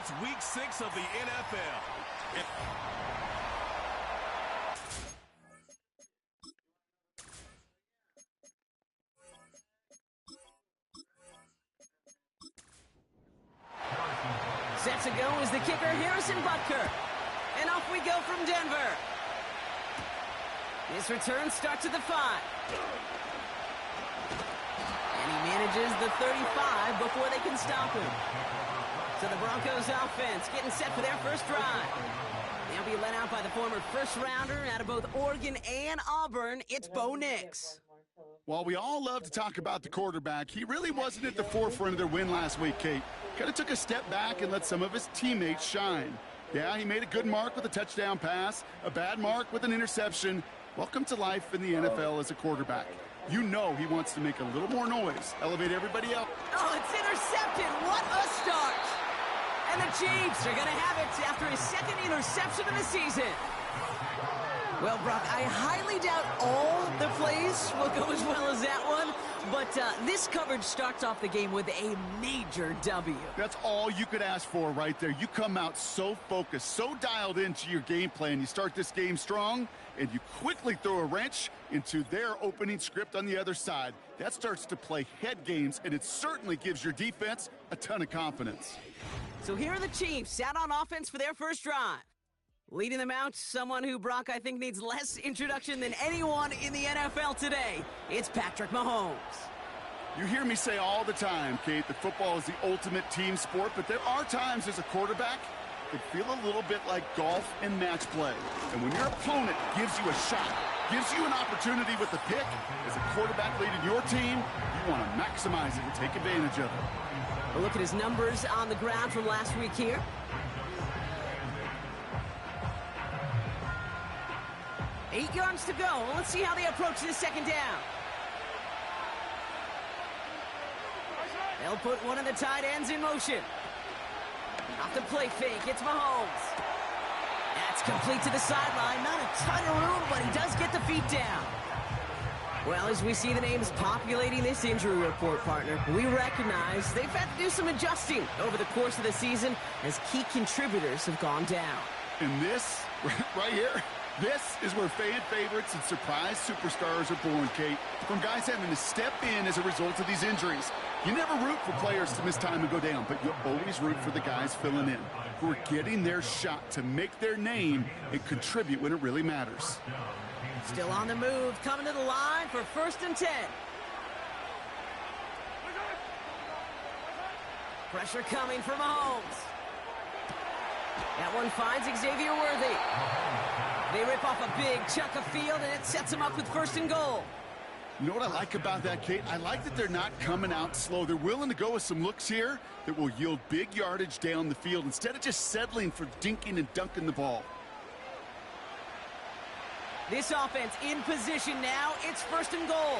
It's week 6 of the NFL. Set to go is the kicker, Harrison Butker. And off we go from Denver. This return starts at the 5. And he manages the 35 before they can stop him. So the Broncos offense getting set for their first drive. They'll be led out by the former first-rounder out of both Oregon and Auburn. It's Bo Nix. While we all love to talk about the quarterback, he really wasn't at the forefront of their win last week, Kate. Kind of took a step back and let some of his teammates shine. Yeah, he made a good mark with a touchdown pass, a bad mark with an interception. Welcome to life in the NFL as a quarterback. You know he wants to make a little more noise, elevate everybody else. Oh, it's intercepted. What a start. And the Chiefs are going to have it after his second interception of the season. Well, Brock, I highly doubt all the plays will go as well as that one, but this coverage starts off the game with a major W. That's all you could ask for right there. You come out so focused, so dialed into your game plan. You start this game strong, and you quickly throw a wrench into their opening script on the other side. That starts to play head games, and it certainly gives your defense a ton of confidence. So here are the Chiefs out on offense for their first drive. Leading them out, someone who, Brock, I think needs less introduction than anyone in the NFL today. It's Patrick Mahomes. You hear me say all the time, Kate, that football is the ultimate team sport, but there are times as a quarterback that feel a little bit like golf and match play. And when your opponent gives you a shot, gives you an opportunity with the pick, as a quarterback leading your team, you want to maximize it and take advantage of it. A look at his numbers on the ground from last week here. Eight yards to go. Let's see how they approach this second down. They'll put one of the tight ends in motion. Off the play fake, it's Mahomes. That's complete to the sideline. Not a ton of room, but he does get the feet down. Well, as we see the names populating this injury report, partner, we recognize they've had to do some adjusting over the course of the season as key contributors have gone down. And this, right here, this is where fan favorites and surprise superstars are born, Kate. From guys having to step in as a result of these injuries. You never root for players to miss time and go down, but you always root for the guys filling in, who are getting their shot to make their name and contribute when it really matters. Still on the move, coming to the line for 1st and 10. Pressure coming from Mahomes. That one finds Xavier Worthy. They rip off a big chunk of field, and it sets them up with 1st and goal. You know what I like about that, Kate? I like that they're not coming out slow. They're willing to go with some looks here that will yield big yardage down the field instead of just settling for dinking and dunking the ball. This offense in position now. It's 1st and goal.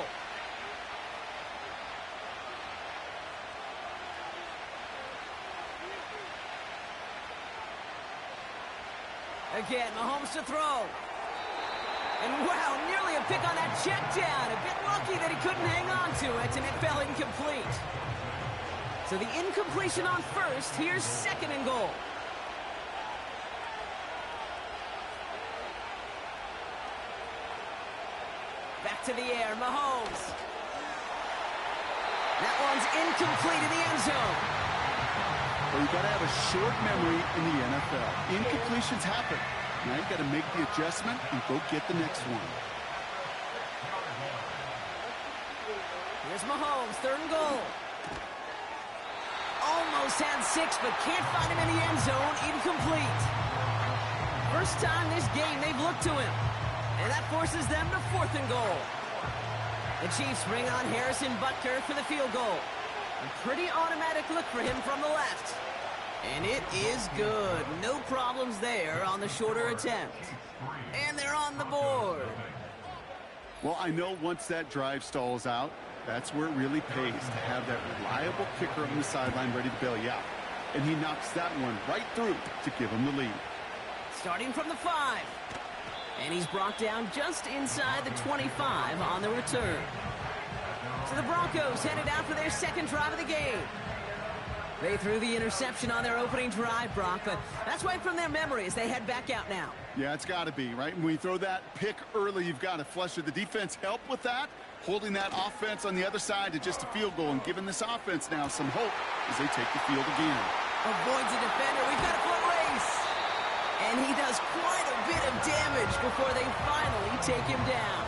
Again, Mahomes to throw. And wow, nearly a pick on that check down. A bit lucky that he couldn't hang on to it, and it fell incomplete. So the incompletion on 1st. Here's 2nd and goal. Back to the air, Mahomes. That one's incomplete in the end zone. Well, you've got to have a short memory in the NFL. Incompletions happen. Now you've got to make the adjustment and go get the next one. Here's Mahomes, 3rd and goal. Almost had 6, but can't find him in the end zone. Incomplete. First time this game they've looked to him. And that forces them to 4th and goal. The Chiefs bring on Harrison Butker for the field goal. A pretty automatic look for him from the left. And it is good. No problems there on the shorter attempt. And they're on the board. Well, I know once that drive stalls out, that's where it really pays to have that reliable kicker on the sideline ready to bail you out. And he knocks that one right through to give him the lead. Starting from the 5. And he's brought down just inside the 25 on the return. So the Broncos headed out for their second drive of the game. They threw the interception on their opening drive, Brock, but that's right from their memory as they head back out now. Yeah, it's got to be, right? When you throw that pick early, you've got to flush it. The defense helped with that, holding that offense on the other side to just a field goal and giving this offense now some hope as they take the field again. Avoids a defender. We've got a foot race. And he does quite a bit of damage before they finally take him down.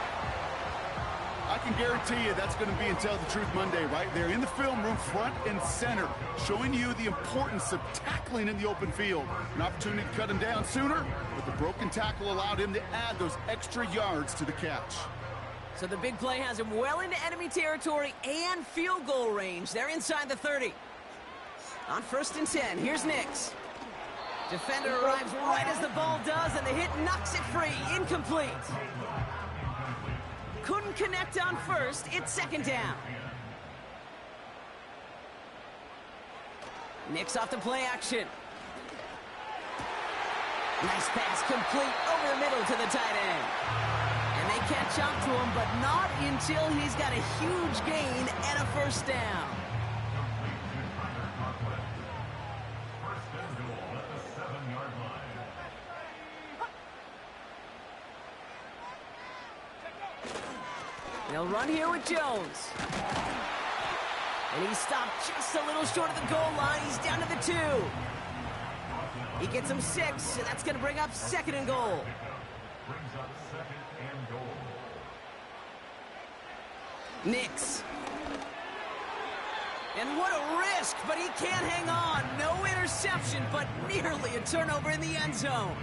I can guarantee you that's going to be in Tell the Truth Monday right there in the film room, front and center, showing you the importance of tackling in the open field. An opportunity to cut him down sooner, but the broken tackle allowed him to add those extra yards to the catch. So the big play has him well into enemy territory and field goal range. They're inside the 30. On 1st and 10, here's Nix. Defender arrives right as the ball does, and the hit knocks it free. Incomplete. Couldn't connect on first. It's 2nd down. Nix off the play action. Nice pass complete over the middle to the tight end. And they catch up to him, but not until he's got a huge gain and a 1st down. They'll run here with Jones. And he's stopped just a little short of the goal line. He's down to the 2. He gets him 6, and that's going to bring up 2nd and goal. Nix. And what a risk, but he can't hang on. No interception, but nearly a turnover in the end zone.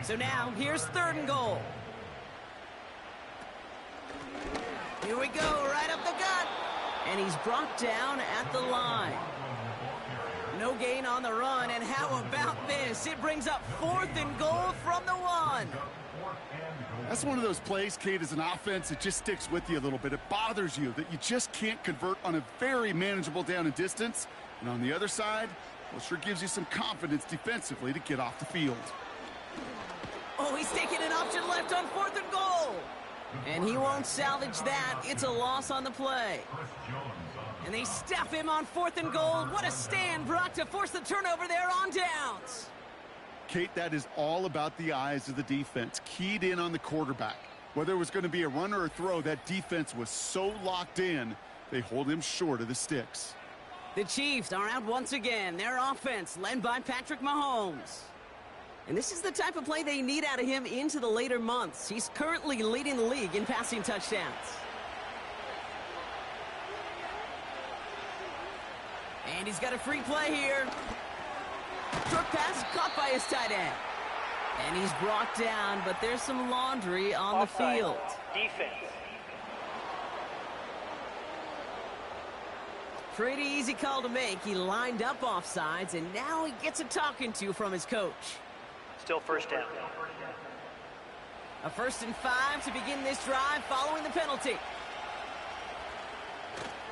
So now, here's 3rd and goal. Here we go, right up the gut. And he's brought down at the line. No gain on the run, and how about this? It brings up 4th and goal from the 1. That's one of those plays, Kate, as an offense, it just sticks with you a little bit. It bothers you that you just can't convert on a very manageable down and distance. And on the other side, well, sure gives you some confidence defensively to get off the field. Oh, he's taking an option left on 4th and goal. And he won't salvage that. It's a loss on the play. And they step him on 4th and goal. What a stand, Brock, to force the turnover there on downs. Kate, that is all about the eyes of the defense, keyed in on the quarterback. Whether it was going to be a run or a throw, that defense was so locked in, they hold him short of the sticks. The Chiefs are out once again. Their offense led by Patrick Mahomes. And this is the type of play they need out of him into the later months. He's currently leading the league in passing touchdowns. And he's got a free play here. Short pass caught by his tight end. And he's brought down, but there's some laundry on the field. Defense. Pretty easy call to make. He lined up offsides, and now he gets a talking to from his coach. Still 1st down. A 1st and 5 to begin this drive following the penalty.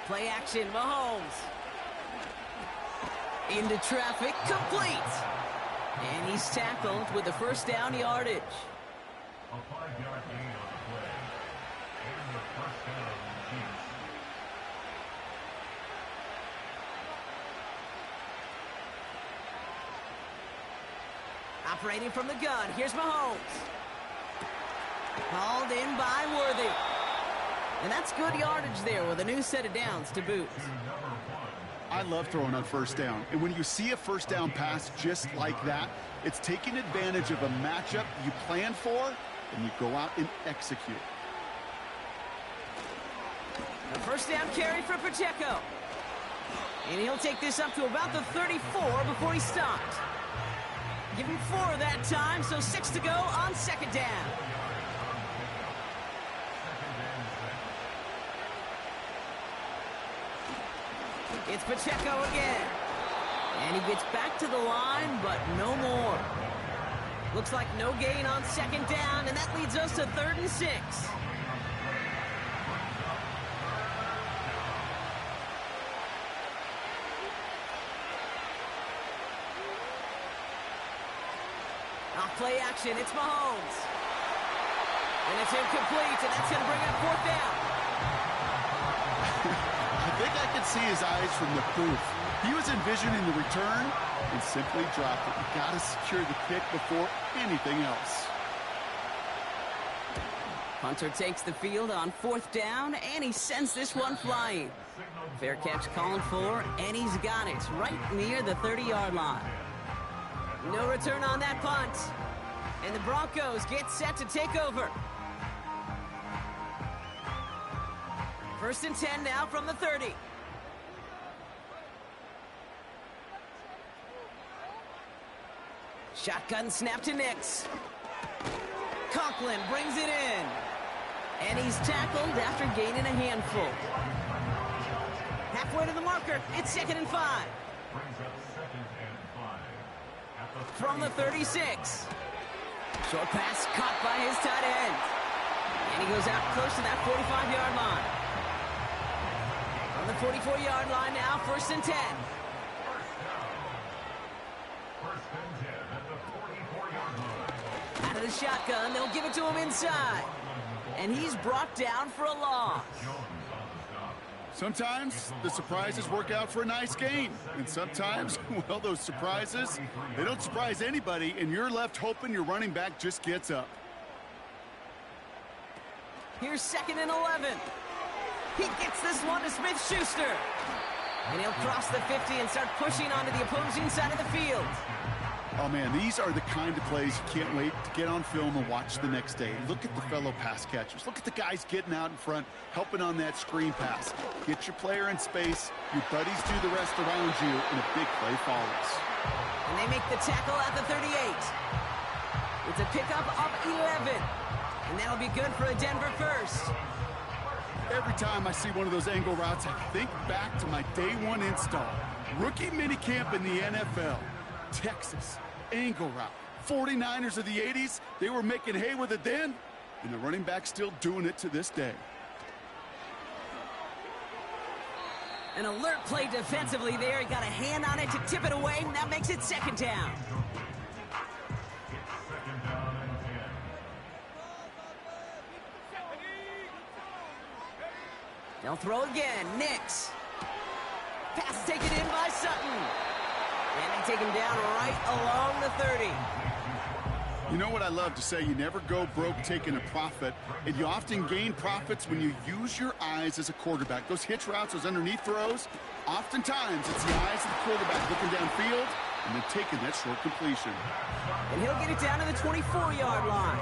Play action, Mahomes. Into traffic, complete. And he's tackled with the 1st down yardage. A 5-yard gain on the play. And the 1st down, Chiefs. Operating from the gun, here's Mahomes. Called in by Worthy. And that's good yardage there with a new set of downs to boot. I love throwing on 1st down. And when you see a 1st down pass just like that, it's taking advantage of a matchup you plan for, and you go out and execute. A 1st down carry for Pacheco. And he'll take this up to about the 34 before he stopped. Give him 4 that time, so 6 to go on 2nd down. It's Pacheco again. And he gets back to the line, but no more. Looks like no gain on 2nd down, and that leads us to 3rd and 6. Off play action, it's Mahomes. And it's incomplete, and that's going to bring up 4th down. I think I could see his eyes from the booth. He was envisioning the return and simply dropped it. You got to secure the kick before anything else. Punter takes the field on 4th down, and he sends this one flying. Fair catch called for, and he's got it right near the 30-yard line. No return on that punt. And the Broncos get set to take over. 1st and 10 now from the 30. Shotgun snap to Nix. Conklin brings it in. And he's tackled after gaining a handful. Halfway to the marker, it's 2nd and 5. From the 36. Short pass caught by his tight end. And he goes out close to that 45-yard line. From the 44-yard line now, 1st and 10. Out of the shotgun, they'll give it to him inside. And he's brought down for a loss. Sometimes the surprises work out for a nice gain. And sometimes, well, those surprises, they don't surprise anybody, and you're left hoping your running back just gets up. Here's 2nd and 11. He gets this one to Smith-Schuster. And he'll cross the 50 and start pushing onto the opposing side of the field. Oh, man, these are the kind of plays you can't wait to get on film and watch the next day. Look at the fellow pass catchers. Look at the guys getting out in front, helping on that screen pass. Get your player in space. Your buddies do the rest around you, and a big play follows. And they make the tackle at the 38. It's a pickup of 11. And that'll be good for a Denver first. Every time I see one of those angle routes, I think back to my day one install. Rookie minicamp in the NFL. Texas, angle route. 49ers of the 80s, they were making hay with it then, and the running back's still doing it to this day. An alert play defensively there. He got a hand on it to tip it away, and that makes it 2nd down. They'll throw again. Nix. Pass taken in by Sutton. And they take him down right along the 30. You know what I love to say? You never go broke taking a profit, and you often gain profits when you use your eyes as a quarterback. Those hitch routes, those underneath throws, oftentimes it's the eyes of the quarterback looking downfield and then taking that short completion. And he'll get it down to the 24-yard line.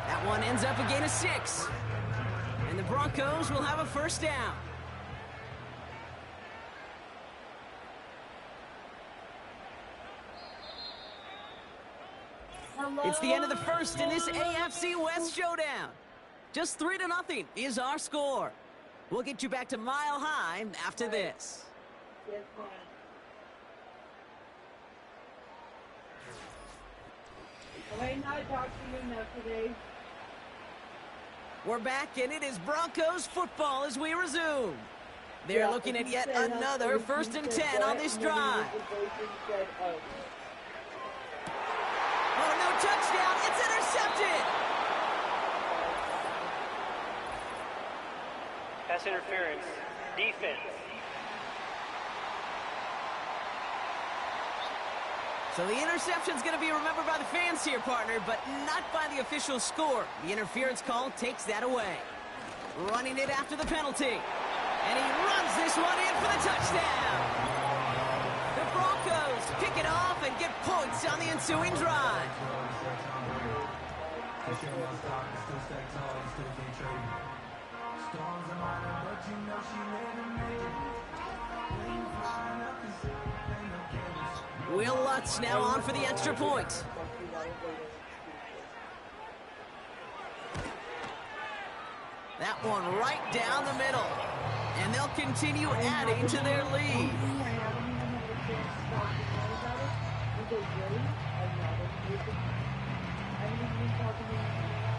That one ends up a gain of 6. And the Broncos will have a 1st down. It's the end of the first in this AFC West showdown. Just 3-0 is our score. We'll get you back to Mile High after this. Yes, ma'am. I might not talk to you enough today. We're back, and it is Broncos football as we resume. They're looking at yet another 1st and 10 on this drive. Oh, no touchdown. It's intercepted. Pass interference. Defense. So the interception's going to be remembered by the fans here, partner, but not by the official score. The interference call takes that away. Running it after the penalty. And he runs this one in for the touchdown. The Broncos pick it off and get points on the ensuing drive. Will Lutz now on for the extra point. That one right down the middle. And they'll continue adding to their lead.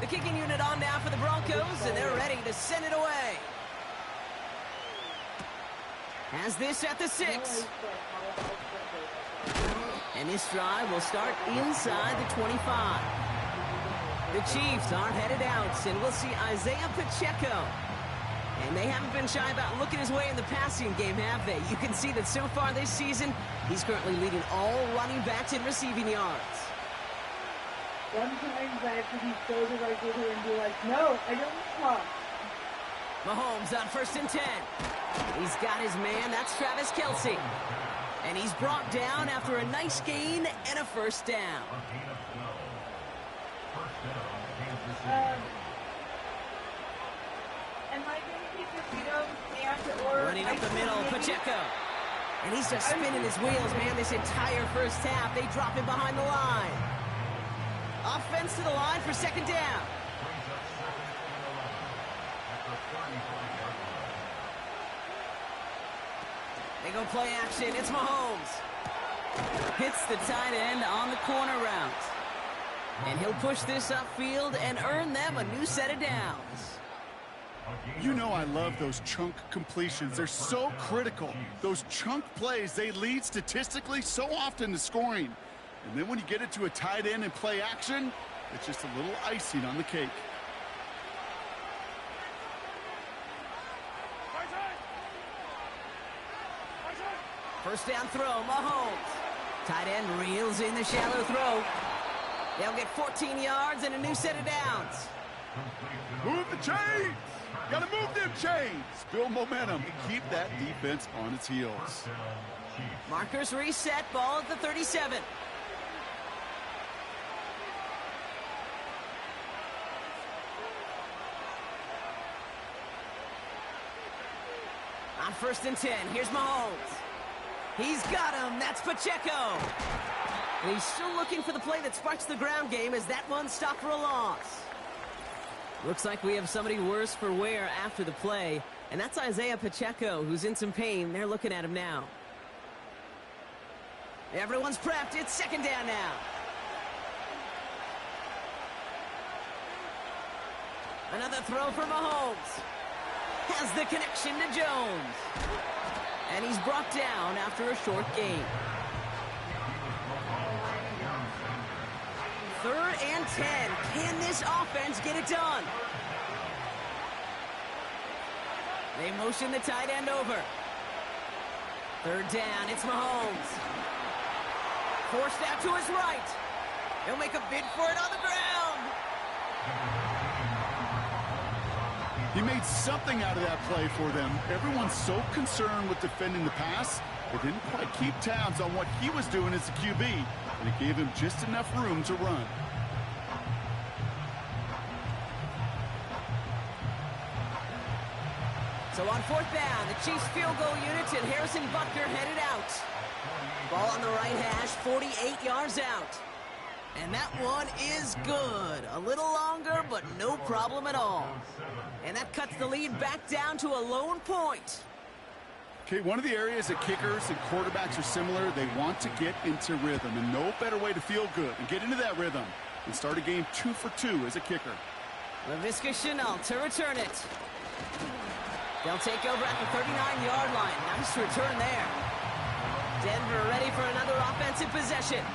The kicking unit on now for the Broncos, and they're ready to send it away. Has this at the 6. And this drive will start inside the 25. The Chiefs are headed out, and we'll see Isaiah Pacheco. And they haven't been shy about looking his way in the passing game, have they? You can see that so far this season, he's currently leading all running backs in receiving yards. Sometimes I have to be so direct with her and be like, no, I don't talk. Mahomes on 1st and 10. He's got his man. That's Travis Kelce. And he's brought down after a nice gain and a 1st down. Am I going to keep the and or... Running up the middle, Pacheco. And he's just spinning his wheels, man, this entire first half. They drop him behind the line. Offense to the line for 2nd down. They go play action. It's Mahomes. Hits the tight end on the corner route. And he'll push this upfield and earn them a new set of downs. You know I love those chunk completions. They're so critical. Those chunk plays, they lead statistically so often to scoring. And then when you get it to a tight end and play action, it's just a little icing on the cake. First down throw, Mahomes. Tight end reels in the shallow throw. They'll get 14 yards and a new set of downs. Move the chains! Gotta move them chains! Build momentum and keep that defense on its heels. Markers reset, ball at the 37. On 1st and 10, here's Mahomes. He's got him. That's Pacheco. And he's still looking for the play that sparks the ground game as that one stopped for a loss. Looks like we have somebody worse for wear after the play, and that's Isaiah Pacheco, who's in some pain. They're looking at him now. Everyone's prepped. It's 2nd down now. Another throw for Mahomes. Has the connection to Jones. And he's brought down after a short gain. 3rd and 10. Can this offense get it done? They motion the tight end over. 3rd down. It's Mahomes. Forced out to his right. He'll make a bid for it on the ground. He made something out of that play for them. Everyone's so concerned with defending the pass, they didn't quite keep tabs on what he was doing as a QB, and it gave him just enough room to run. So on 4th down, the Chiefs field goal unit and Harrison Butker headed out. Ball on the right hash, 48 yards out. And that one is good. A little longer, but no problem at all. And that cuts the lead back down to a lone point. Okay, one of the areas that kickers and quarterbacks are similar, they want to get into rhythm, and no better way to feel good and get into that rhythm than start a game 2 for 2 as a kicker. Laviska Shenault to return it. They'll take over at the 39-yard line. Nice return there. Denver ready for another offensive possession.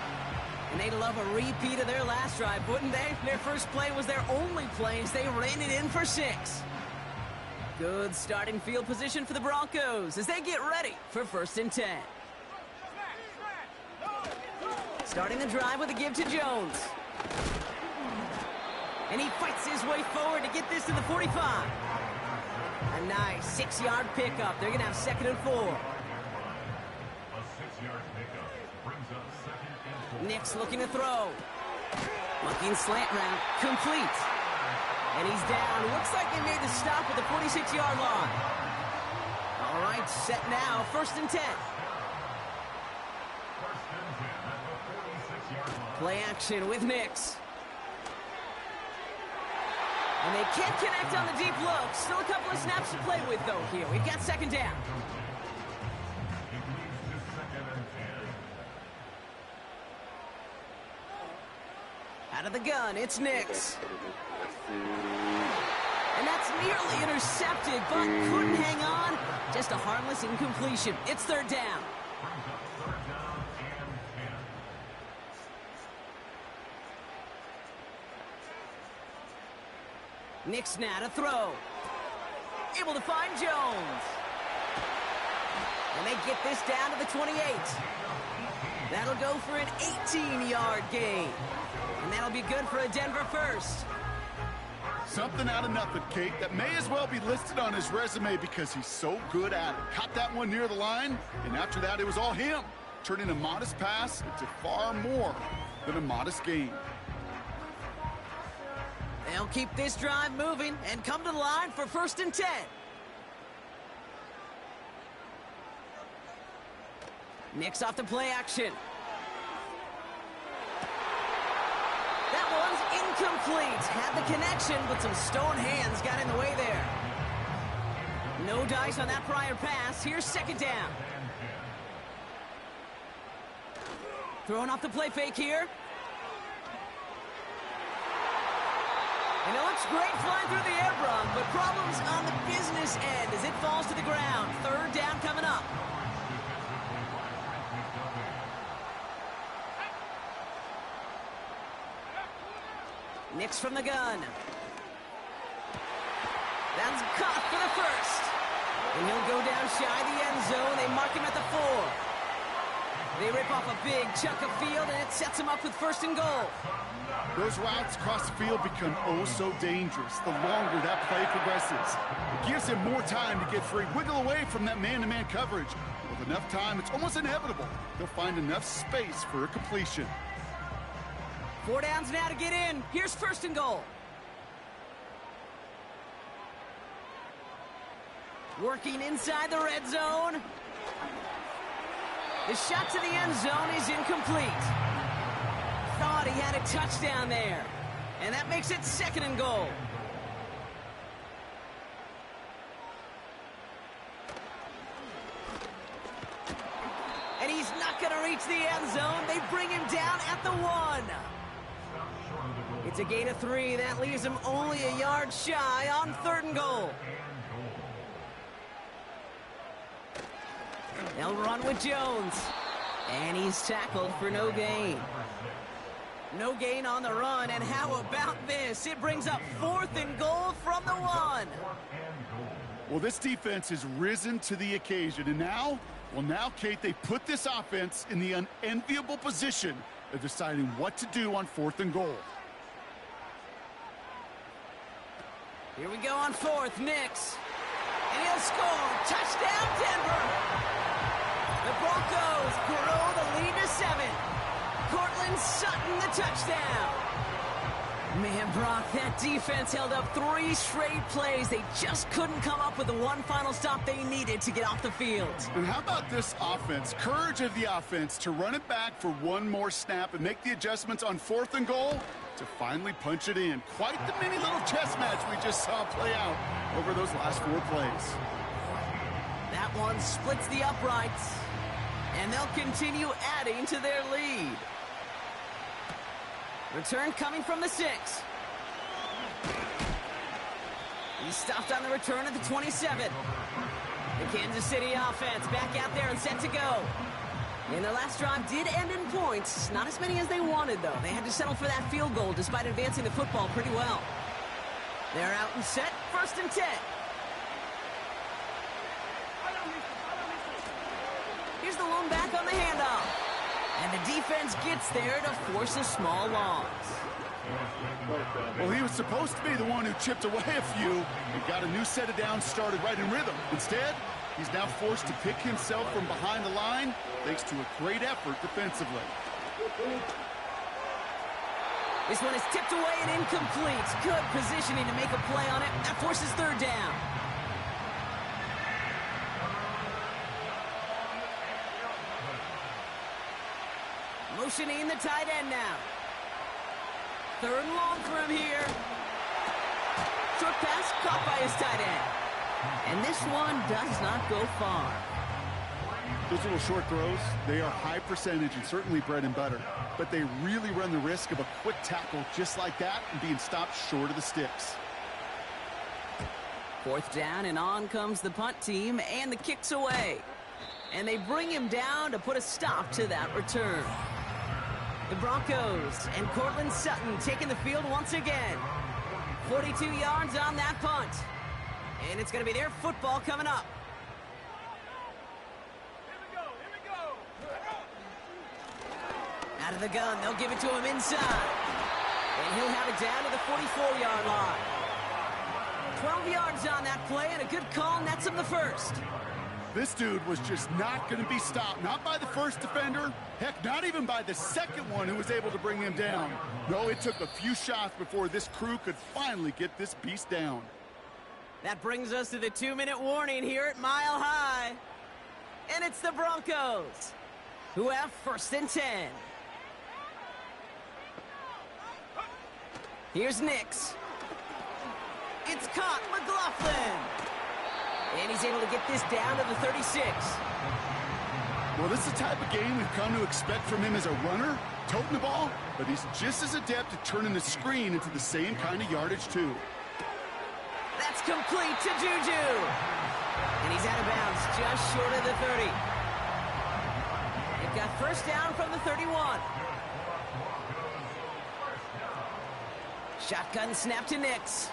And they'd love a repeat of their last drive, wouldn't they? Their first play was their only play as they ran it in for 6. Good starting field position for the Broncos as they get ready for 1st and 10. Starting the drive with a give to Jones. And he fights his way forward to get this to the 45. A nice 6-yard pickup. They're going to have 2nd and 4. A 6-yard pickup brings up 2nd and 4. Nick's looking to throw. Looking slant route. Complete. And he's down. Looks like they made the stop at the 46-yard line. All right, set now. 1st and 10. Play action with Nix. And they can't connect on the deep look. Still a couple of snaps to play with, though, here. We've got 2nd down. Out of the gun, it's Nix. And that's nearly intercepted, but couldn't hang on. Just a harmless incompletion. It's 3rd down. Nix now to throw. able to find Jones. And they get this down to the 28. That'll go for an 18-yard gain. And that'll be good for a Denver first. Something out of nothing, Kate, that may as well be listed on his resume because he's so good at it. Caught that one near the line, and after that, it was all him, turning a modest pass into far more than a modest gain. They'll keep this drive moving and come to the line for 1st and 10. Nix off the play action. That one's incomplete. Had the connection, but some stone hands got in the way there. No dice on that prior pass. Here's 2nd down. Throwing off the play fake here. And it looks great flying through the air, Bron, but problems on the business end as it falls to the ground. 3rd down coming up. Nix from the gun. That's caught for the first. And he'll go down shy of the end zone. They mark him at the 4. They rip off a big chunk of field, and it sets him up with 1st and goal. Those routes across the field become oh so dangerous the longer that play progresses. It gives him more time to get free, wiggle away from that man-to-man coverage. With enough time, it's almost inevitable he'll find enough space for a completion. 4 downs now to get in. Here's 1st and goal. Working inside the red zone. The shot to the end zone is incomplete. Thought he had a touchdown there. And that makes it 2nd and goal. And he's not going to reach the end zone. They bring him down at the 1. It's a gain of 3. That leaves him only a yard shy on 3rd and goal. They'll run with Jones. And he's tackled for no gain. No gain on the run, and how about this? It brings up 4th and goal from the 1. Well, this defense has risen to the occasion, and now, Kate, they put this offense in the unenviable position of deciding what to do on 4th and goal. Here we go on 4th, Nix. And he'll score. Touchdown, Denver. The Broncos grow the lead to 7. Courtland Sutton, the touchdown. Man, Brock, that defense held up 3 straight plays. They just couldn't come up with the one final stop they needed to get off the field. And how about this offense? Courage of the offense to run it back for one more snap and make the adjustments on 4th and goal to finally punch it in. Quite the mini little chess match we just saw play out over those last 4 plays. That one splits the uprights, and they'll continue adding to their lead. Return coming from the 6. He stopped on the return at the 27. The Kansas City offense back out there and set to go. And their last drive did end in points. Not as many as they wanted, though. They had to settle for that field goal despite advancing the football pretty well. They're out and set. 1st and 10. Here's the lone back on the handoff. And the defense gets there to force a small loss. Well, he was supposed to be the one who chipped away a few and got a new set of downs started right in rhythm. Instead, he's now forced to pick himself from behind the line thanks to a great effort defensively. This one is tipped away and incomplete. Good positioning to make a play on it. That forces 3rd down. Motioning the tight end now. 3rd and long for him here. Short pass caught by his tight end. And this one does not go far. Those little short throws, they are high percentage and certainly bread and butter. But they really run the risk of a quick tackle just like that and being stopped short of the sticks. 4th down, and on comes the punt team, and the kick's away. And they bring him down to put a stop to that return. The Broncos and Courtland Sutton taking the field once again. 42 yards on that punt. And it's going to be their football coming up. Out of the gun, they'll give it to him inside. And he'll have it down to the 44-yard line. 12 yards on that play, and a good call nets him the first. This dude was just not going to be stopped. Not by the first defender. Heck, not even by the second one who was able to bring him down. No, it took a few shots before this crew could finally get this beast down. That brings us to the 2-minute warning here at Mile High. And it's the Broncos, who have 1st and 10. Here's Nix. It's caught, McLaughlin. And he's able to get this down to the 36. Well, this is the type of game we've come to expect from him as a runner, toting the ball, but he's just as adept at turning the screen into the same kind of yardage, too. That's complete to Juju. And he's out of bounds, just short of the 30. They've got 1st down from the 31. Shotgun snap to Nix.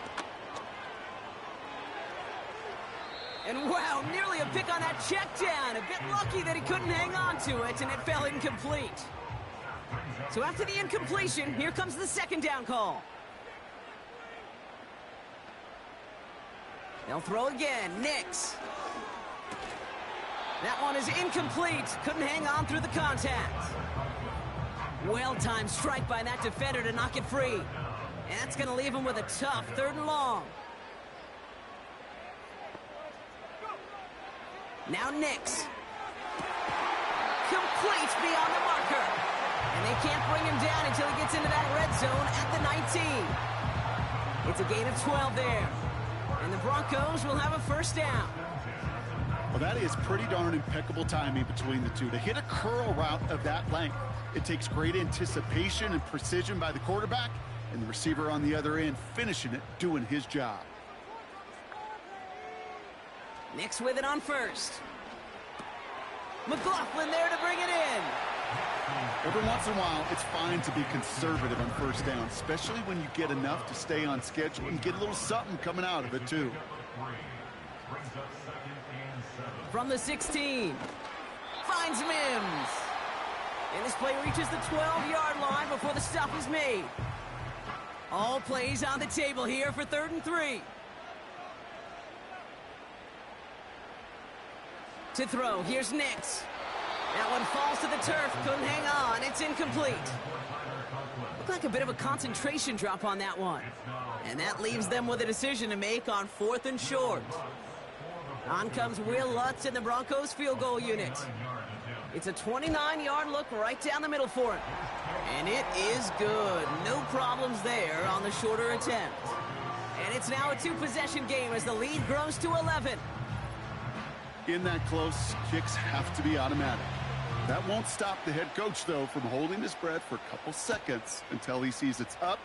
And wow, nearly a pick on that check down. A bit lucky that he couldn't hang on to it, and it fell incomplete. So after the incompletion, here comes the 2nd down call. They'll throw again. Nix. That one is incomplete. Couldn't hang on through the contact. Well-timed strike by that defender to knock it free. And that's going to leave him with a tough 3rd and long. Now Nix. Complete beyond the marker. And they can't bring him down until he gets into that red zone at the 19. It's a gain of 12 there. And the Broncos will have a 1st down. Well, that is pretty darn impeccable timing between the two. To hit a curl route of that length, it takes great anticipation and precision by the quarterback, and the receiver on the other end finishing it, doing his job. Nix with it on 1st. McLaughlin there to bring it in. Every once in a while, it's fine to be conservative on 1st down, especially when you get enough to stay on schedule and get a little something coming out of it, too. From the 16. Finds Mims. And this play reaches the 12-yard line before the stop is made. All plays on the table here for 3rd and 3. To throw, here's Nix. That one falls to the turf, couldn't hang on, it's incomplete. Looked like a bit of a concentration drop on that one. And that leaves them with a decision to make on 4th and short. On comes Will Lutz in the Broncos field goal unit. It's a 29-yard look right down the middle for him. And it is good. No problems there on the shorter attempt. And it's now a 2-possession game as the lead grows to 11. In that close, kicks have to be automatic. That won't stop the head coach, though, from holding his breath for a couple seconds until he sees it's up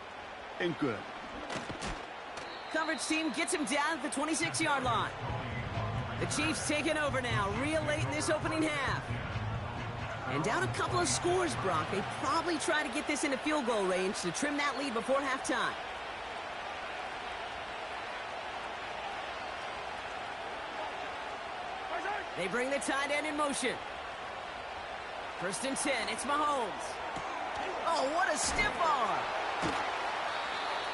and good. Coverage team gets him down at the 26-yard line. The Chiefs taking over now, real late in this opening half. And down a couple of scores, Brock. They probably try to get this into field goal range to trim that lead before halftime. They bring the tight end in motion. 1st and 10, it's Mahomes. Oh, what a stiff arm.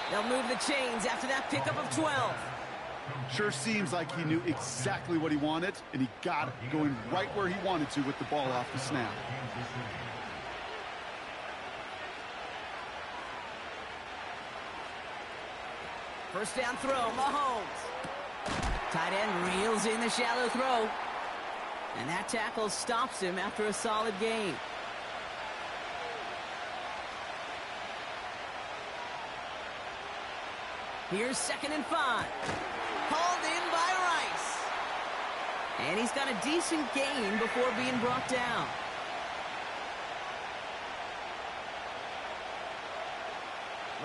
They'll move the chains after that pickup of 12. Sure seems like he knew exactly what he wanted, and he got it, going right where he wanted to with the ball off the snap. First down throw, Mahomes. Tight end reels in the shallow throw. And that tackle stops him after a solid gain. Here's 2nd and 5. Hauled in by Rice. And he's got a decent gain before being brought down.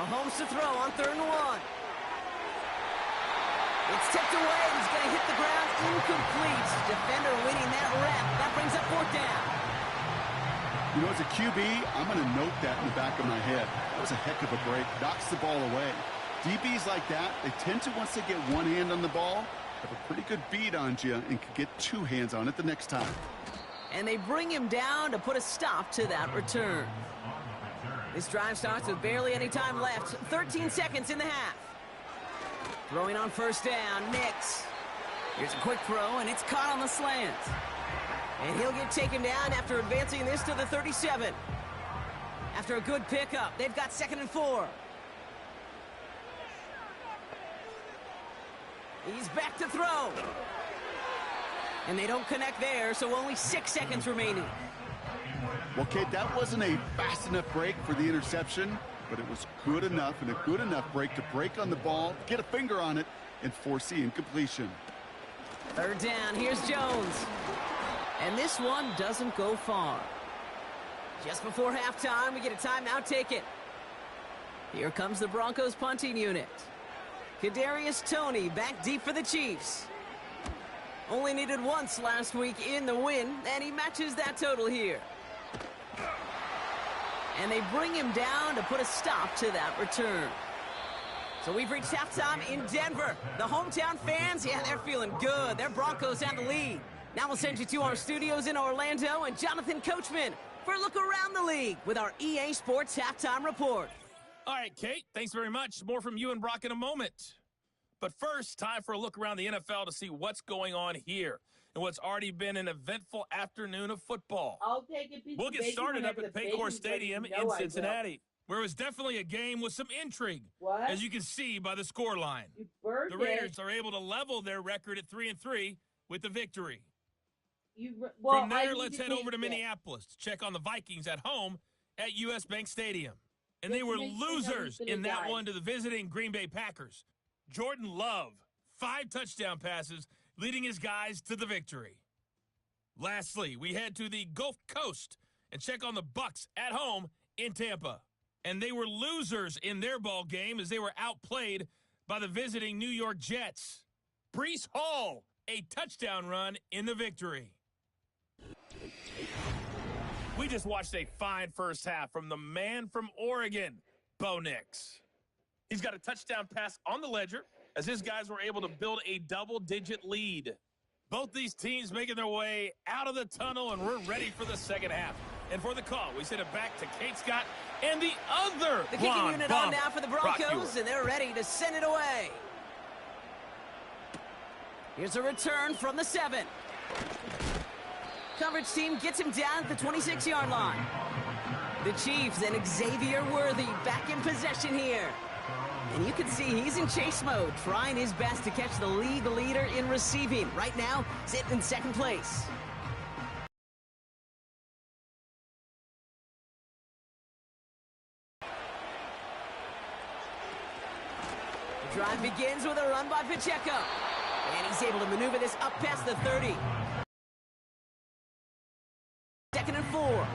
Mahomes to throw on 3rd and 1. It's tipped away, and he's going to hit the ground incomplete. Defender winning that rep. That brings up 4th down. You know, as a QB, I'm going to note that in the back of my head. That was a heck of a break. Knocks the ball away. DBs like that, they tend to, once they get one hand on the ball, have a pretty good bead on you and can get two hands on it the next time. And they bring him down to put a stop to that return. This drive starts with barely any time left. 13 seconds in the half. Throwing on first down, Nix. Here's a quick throw, and it's caught on the slant. And he'll get taken down after advancing this to the 37. After a good pickup, they've got 2nd and 4. He's back to throw. And they don't connect there, so only 6 seconds remaining. Well, Kate, that wasn't a fast enough break for the interception, but it was good enough and a good enough break to break on the ball, get a finger on it, and force the incompletion. 3rd down, here's Jones. And this one doesn't go far. Just before halftime, we get a timeout taken. Here comes the Broncos punting unit. Kadarius Toney back deep for the Chiefs. Only needed once last week in the win, and he matches that total here. And they bring him down to put a stop to that return. So we've reached halftime in Denver. The hometown fans, yeah, they're feeling good. Their Broncos have the lead. Now we'll send you to our studios in Orlando and Jonathan Coachman for a look around the league with our EA Sports Halftime Report. All right, Kate, thanks very much. More from you and Brock in a moment. But first, time for a look around the NFL to see what's going on here and what's already been an eventful afternoon of football. I'll take a piece We'll of get bacon started up whenever at the Paycor bacon's ready. Stadium You in know I will. Cincinnati, where it was definitely a game with some intrigue, What? as you can see by the scoreline. You burned The it. Raiders are able to level their record at 3-3 with the victory. Well, From I there, need let's to head over to taste it. Minneapolis to check on the Vikings at home at U.S. Bank Stadium. And they This were makes me know who's losers gonna in that die. one to the visiting Green Bay Packers. Jordan Love, 5 touchdown passes, leading his guys to the victory. Lastly, we head to the Gulf Coast and check on the Bucs at home in Tampa. And they were losers in their ball game as they were outplayed by the visiting New York Jets. Breece Hall, a touchdown run in the victory. We just watched a fine first half from the man from Oregon, Bo Nix. He's got a touchdown pass on the ledger as his guys were able to build a double-digit lead. Both these teams making their way out of the tunnel, and we're ready for the second half. And for the call, we send it back to Kate Scott and the other The kicking blonde unit bomber, on now for the Brock Broncos, Huard. and they're ready to send it away. Here's a return from the 7. Coverage team gets him down at the 26-yard line. The Chiefs and Xavier Worthy back in possession here. And you can see he's in chase mode, trying his best to catch the league leader in receiving. Right now, sitting in 2nd place. The drive begins with a run by Pacheco. And he's able to maneuver this up past the 30. 2nd and 4.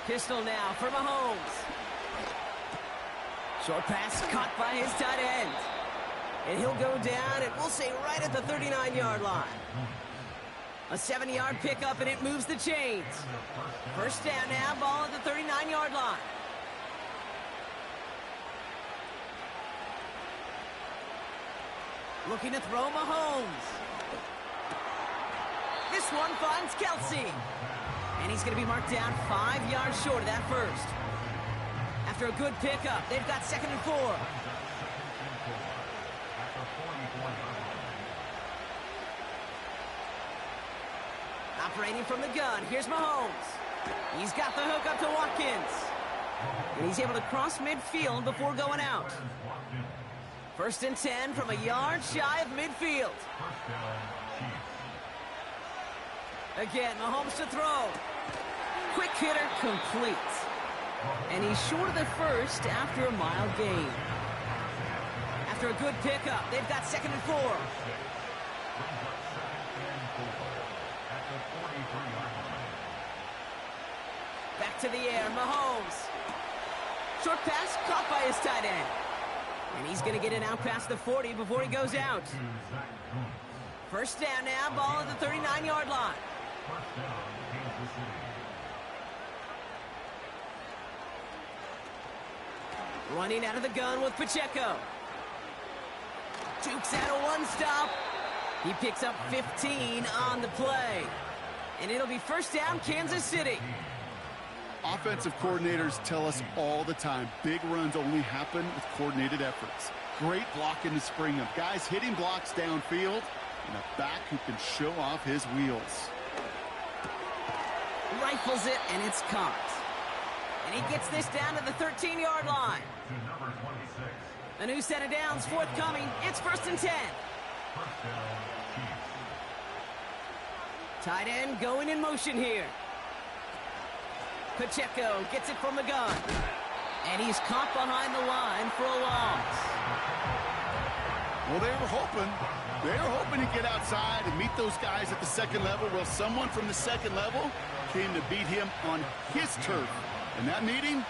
Pistol now for Mahomes. Short pass caught by his tight end. And he'll go down, and we'll say right at the 39-yard line. A 70-yard pickup, and it moves the chains. First down now, ball at the 39-yard line. Looking to throw Mahomes. This one finds Kelsey. And he's going to be marked down 5 yards short of that first. After a good pickup, they've got 2nd and 4. Operating from the gun, here's Mahomes. He's got the hook up to Watkins. And he's able to cross midfield before going out. 1st and 10 from a yard shy of midfield. Again, Mahomes to throw. Quick hitter complete. And he's short of the first after a mile gain. After a good pickup, they've got 2nd and 4. Back to the air, Mahomes. Short pass caught by his tight end. And he's going to get it out past the 40 before he goes out. First down now, ball at the 39-yard line. Running out of the gun with Pacheco. Dukes out a one-stop. He picks up 15 on the play. And it'll be first down, Kansas City. Offensive coordinators tell us all the time, big runs only happen with coordinated efforts. Great block in the spring of guys hitting blocks downfield and a back who can show off his wheels. Rifles it, and it's caught. And he gets this down to the 13-yard line. To number 26. A new set of downs forthcoming. It's 1st and 10. First down, Chiefs. Tight end going in motion here. Pacheco gets it from the gun. And he's caught behind the line for a loss. Well, they were hoping to get outside and meet those guys at the second level. Well, someone from the second level came to beat him on his turf. And that meeting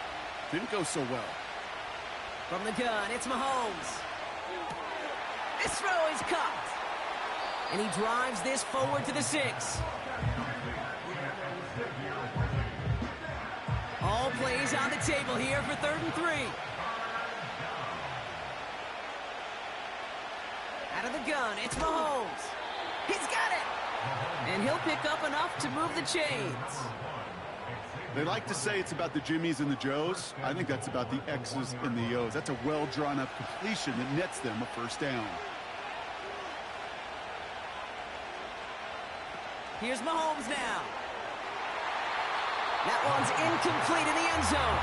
didn't go so well. From the gun, it's Mahomes. This throw is caught. And he drives this forward to the 6. All plays on the table here for 3rd and 3. Out of the gun, it's Mahomes. He's got it. And he'll pick up enough to move the chains. They like to say it's about the Jimmies and the Joes. I think that's about the X's and the O's. That's a well-drawn-up completion that nets them a first down. Here's Mahomes now. That one's incomplete in the end zone.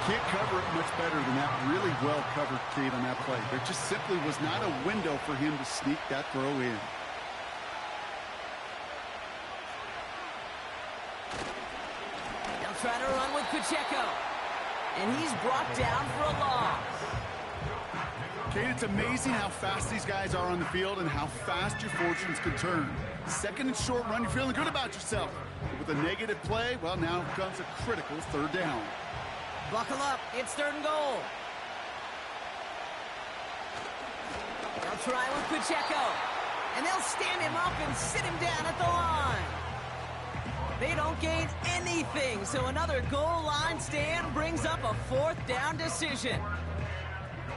Can't cover it much better than that. Really well covered, Kate, on that play. There just simply was not a window for him to sneak that throw in. They'll try to run with Pacheco. And he's brought down for a loss. Kate, it's amazing how fast these guys are on the field and how fast your fortunes can turn. Second and short run, you're feeling good about yourself. But with a negative play, well, now comes a critical 3rd down. Buckle up, it's 3rd and goal. They'll try with Pacheco. And they'll stand him up and sit him down at the line. They don't gain anything, so another goal line stand brings up a 4th down decision.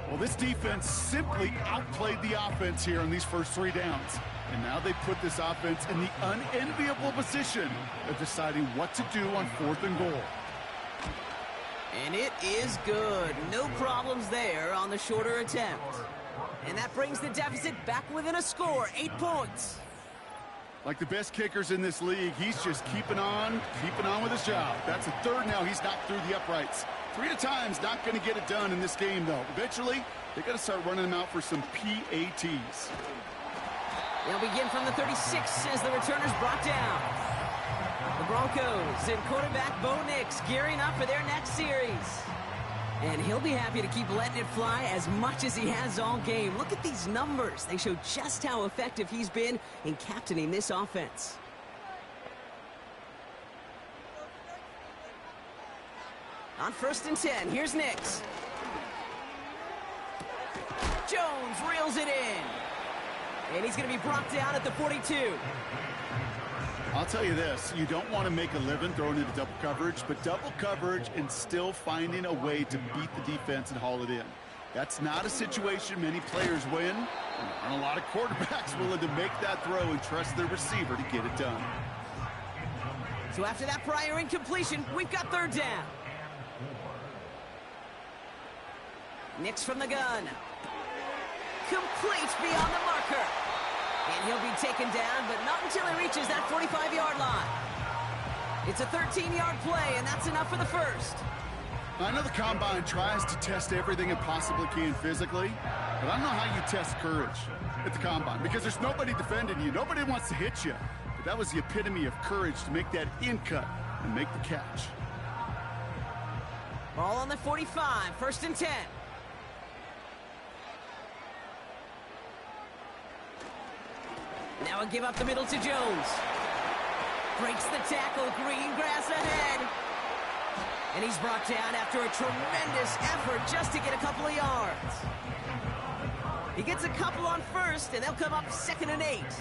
Well, this defense simply outplayed the offense here on these first 3 downs. And now they put this offense in the unenviable position of deciding what to do on 4th and goal. And it is good. No problems there on the shorter attempt. And that brings the deficit back within a score, 8 points. Like the best kickers in this league, he's just keeping on with his job. That's a 3rd now. He's knocked through the uprights. 3 at a time's not going to get it done in this game, though. Eventually, they got to start running them out for some PATs. They'll begin from the 36 as the returner's brought down. The Broncos and quarterback Bo Nix gearing up for their next series. And he'll be happy to keep letting it fly as much as he has all game. Look at these numbers. They show just how effective he's been in captaining this offense. On 1st and 10, here's Nix. Jones reels it in. And he's going to be brought down at the 42. I'll tell you this, you don't want to make a living throwing into double coverage, but double coverage and still finding a way to beat the defense and haul it in. That's not a situation many players win, and there aren't a lot of quarterbacks willing to make that throw and trust their receiver to get it done. So after that prior incompletion, we've got 3rd down. Nix from the gun. Complete beyond the marker. And he'll be taken down, but not until he reaches that 45-yard line. It's a 13-yard play, and that's enough for the 1st. I know the Combine tries to test everything it possibly can physically, but I don't know how you test courage at the Combine, because there's nobody defending you. Nobody wants to hit you. But that was the epitome of courage to make that in cut and make the catch. Ball on the 45, 1st and 10. Now a give up the middle to Jones. Breaks the tackle, green grass ahead. And he's brought down after a tremendous effort just to get a couple of yards. He gets a couple on 1st, and they'll come up 2nd and 8. It's 2nd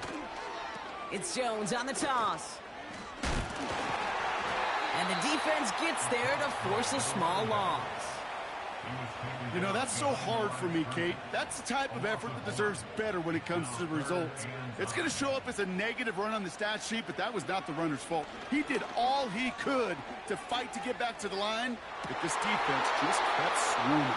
and 8. It's Jones on the toss. And the defense gets there to force a small loss. You know, that's so hard for me, Kate. That's the type of effort that deserves better when it comes to the results. It's going to show up as a negative run on the stat sheet, but that was not the runner's fault. He did all he could to fight to get back to the line, but this defense just kept swooning.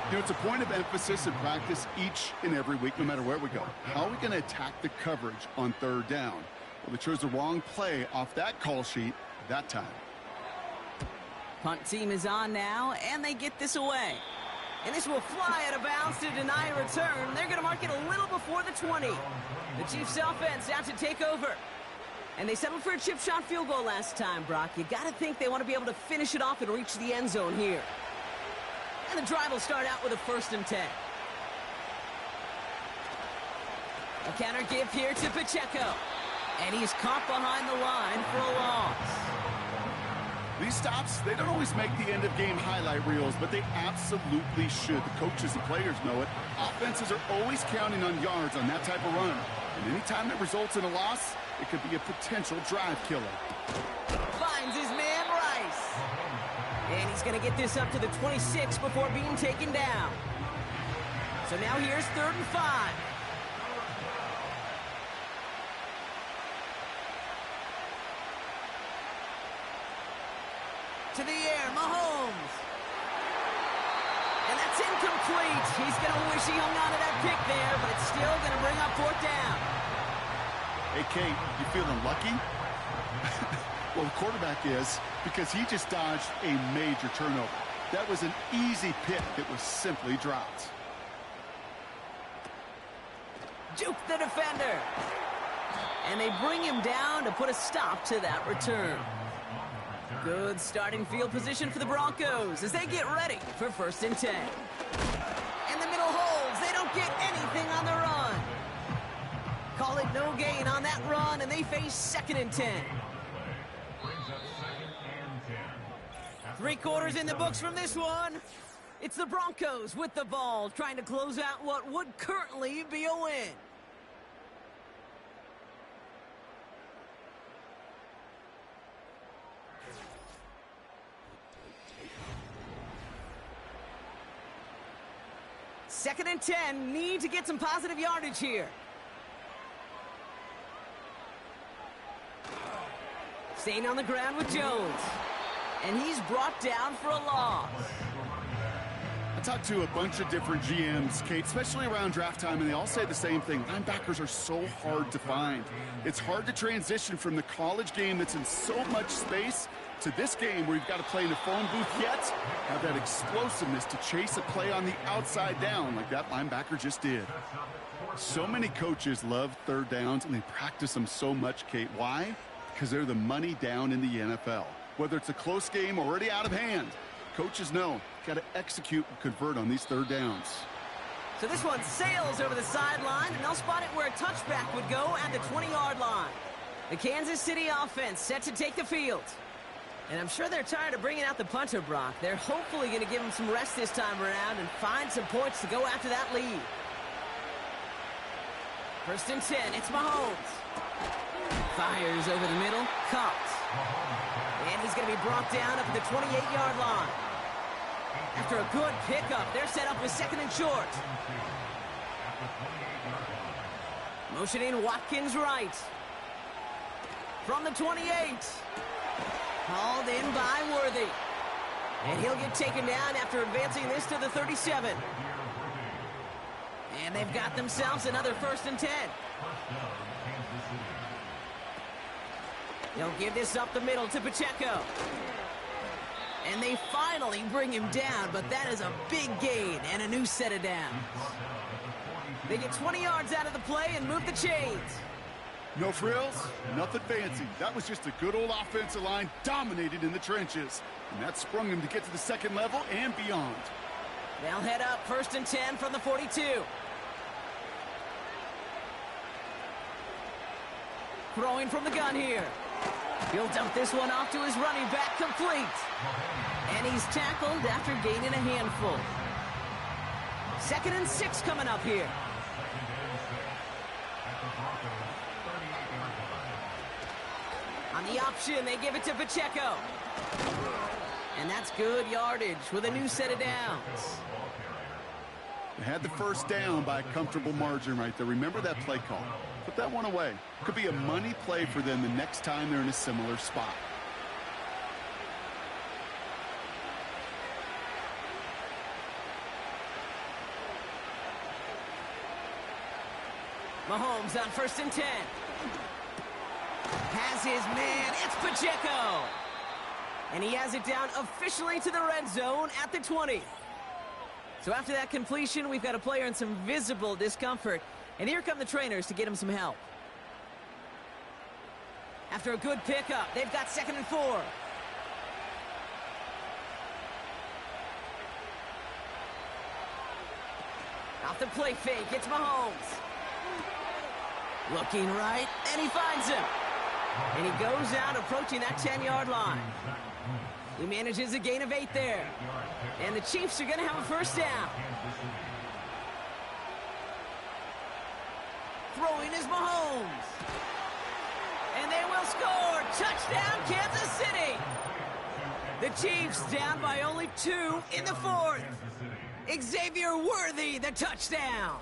You know, it's a point of emphasis in practice each and every week, no matter where we go. How are we going to attack the coverage on third down? Well, they chose the wrong play off that call sheet that time. Punt team is on now, and they get this away. And this will fly out of bounds to deny a return. They're going to mark it a little before the 20. The Chiefs offense out to take over. And they settled for a chip shot field goal last time, Brock. You got to think they want to be able to finish it off and reach the end zone here. And the drive will start out with a 1st and 10. A counter give here to Pacheco. And he's caught behind the line for a loss. These stops, they don't always make the end-of-game highlight reels, but they absolutely should. The coaches and players know it. Offenses are always counting on yards on that type of run. And anytime it results in a loss, it could be a potential drive killer. Finds his man, Rice. And he's going to get this up to the 26 before being taken down. So now here's 3rd and 5. To the air, Mahomes. And that's incomplete. He's going to wish he hung on to that pick there, but it's still going to bring up 4th down. Hey, Kate, you feeling lucky? Well, the quarterback is, because he just dodged a major turnover. That was an easy pick that was simply dropped. Juke the defender. And they bring him down to put a stop to that return. Good starting field position for the Broncos as they get ready for 1st and 10. And the middle holds. They don't get anything on the run. Call it no gain on that run, and they face 2nd and 10. 3 quarters in the books from this one. It's the Broncos with the ball, trying to close out what would currently be a win. Second and 10, need to get some positive yardage here. Staying on the ground with Jones. And he's brought down for a loss. I talked to a bunch of different GMs, Kate, especially around draft time, and they all say the same thing. Linebackers are so hard to find. It's hard to transition from the college game that's in so much space to this game where you've got to play in a phone booth yet have that explosiveness to chase a play on the outside down like that linebacker just did. So many coaches love third downs, and they practice them so much, Kate. Why? Because they're the money down in the NFL. Whether it's a close game already out of hand, coaches know got to execute and convert on these third downs. So this one sails over the sideline, and they'll spot it where a touchback would go at the 20-yard line. The Kansas City offense set to take the field. And I'm sure they're tired of bringing out the punter, Brock. They're hopefully going to give him some rest this time around and find some points to go after that lead. 1st and 10, it's Mahomes. Fires over the middle, caught. And he's going to be brought down up at the 28-yard line. After a good pickup, they're set up with 2nd and short. Motioning Watkins right. From the 28. Called in by Worthy. And he'll get taken down after advancing this to the 37. And they've got themselves another 1st and 10. They'll give this up the middle to Pacheco. And they finally bring him down, but that is a big gain and a new set of downs. They get 20 yards out of the play and move the chains. No frills, nothing fancy. That was just a good old offensive line dominated in the trenches. And that sprung him to get to the 2nd level and beyond. They'll head up 1st and 10 from the 42. Throwing from the gun here. He'll dump this one off to his running back, complete. And he's tackled after gaining a handful. 2nd and 6 coming up here. On the option, they give it to Pacheco. And that's good yardage with a new set of downs. They had the first down by a comfortable margin right there. Remember that play call. Put that one away. Could be a money play for them the next time they're in a similar spot. Mahomes on 1st and 10. Has his man. It's Pacheco. And he has it down officially to the red zone at the 20. So after that completion, we've got a player in some visible discomfort. And here come the trainers to get him some help. After a good pickup, they've got 2nd and 4. Off the play fake, it's Mahomes. Looking right, and he finds him. And he goes out approaching that 10-yard line. He manages a gain of 8 there. And the Chiefs are going to have a first down. Throwing is Mahomes. And they will score. Touchdown, Kansas City. The Chiefs down by only 2 in the 4th. Xavier Worthy, the touchdown.